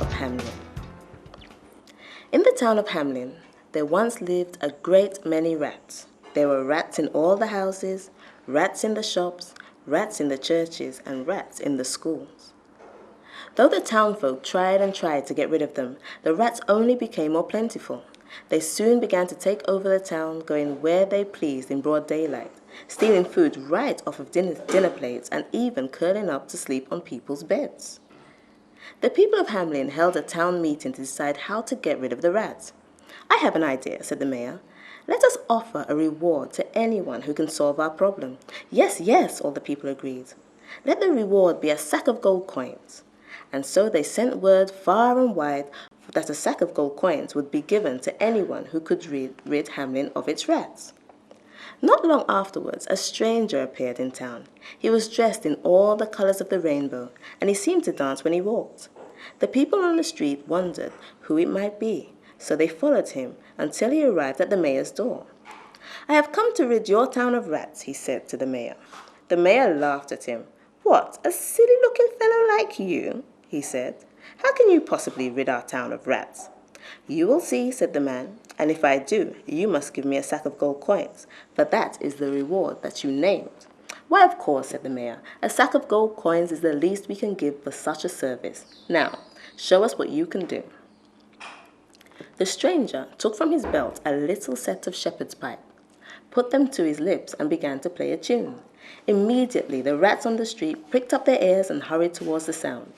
of Hamlin. In the town of Hamlin, there once lived a great many rats. There were rats in all the houses, rats in the shops, rats in the churches, and rats in the schools. Though the townfolk tried and tried to get rid of them, the rats only became more plentiful. They soon began to take over the town, going where they pleased in broad daylight, stealing food right off of dinner plates, and even curling up to sleep on people's beds. The people of Hamlin held a town meeting to decide how to get rid of the rats. "I have an idea," said the mayor. "Let us offer a reward to anyone who can solve our problem." "Yes, yes," all the people agreed. "Let the reward be a sack of gold coins." And so they sent word far and wide that a sack of gold coins would be given to anyone who could rid Hamlin of its rats. Not long afterwards, a stranger appeared in town. He was dressed in all the colors of the rainbow, and he seemed to dance when he walked. The people on the street wondered who it might be, so they followed him until he arrived at the mayor's door. "I have come to rid your town of rats," he said to the mayor. The mayor laughed at him. "What, a silly-looking fellow like you?" he said. "How can you possibly rid our town of rats?" "You will see," said the man, "and if I do, you must give me a sack of gold coins, for that is the reward that you named." "Why, of course," said the mayor, "a sack of gold coins is the least we can give for such a service. Now, show us what you can do." The stranger took from his belt a little set of shepherd's pipe, put them to his lips, and began to play a tune. Immediately, the rats on the street pricked up their ears and hurried towards the sound.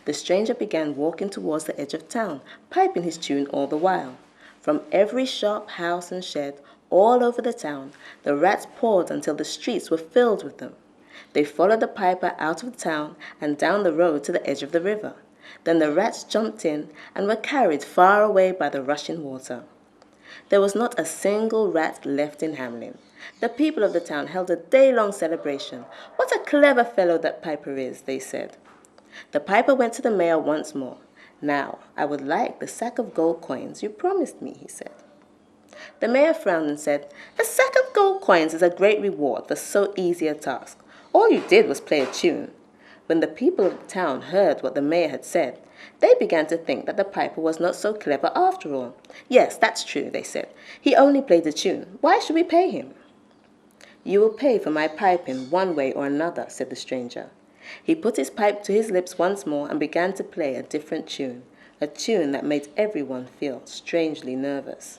The stranger began walking towards the edge of town, piping his tune all the while. From every shop, house, and shed, all over the town, the rats poured until the streets were filled with them. They followed the piper out of the town and down the road to the edge of the river. Then the rats jumped in and were carried far away by the rushing water. There was not a single rat left in Hamlin. The people of the town held a day-long celebration. "What a clever fellow that piper is," they said. The piper went to the mayor once more. "Now, I would like the sack of gold coins you promised me," he said. The mayor frowned and said, "A sack of gold coins is a great reward for so easy a task. All you did was play a tune." When the people of the town heard what the mayor had said, they began to think that the piper was not so clever after all. "Yes, that's true," they said. "He only played a tune. Why should we pay him?" "You will pay for my piping one way or another," said the stranger. He put his pipe to his lips once more and began to play a different tune, a tune that made everyone feel strangely nervous.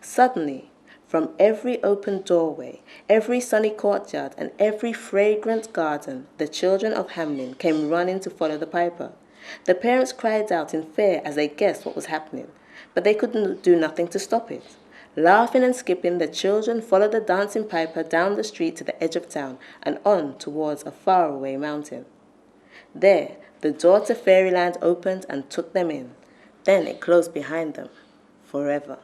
Suddenly, from every open doorway, every sunny courtyard, and every fragrant garden, the children of Hamlin came running to follow the piper. The parents cried out in fear as they guessed what was happening, but they could do nothing to stop it. Laughing and skipping, the children followed the dancing piper down the street to the edge of town and on towards a faraway mountain. There, the door to fairyland opened and took them in. Then it closed behind them forever.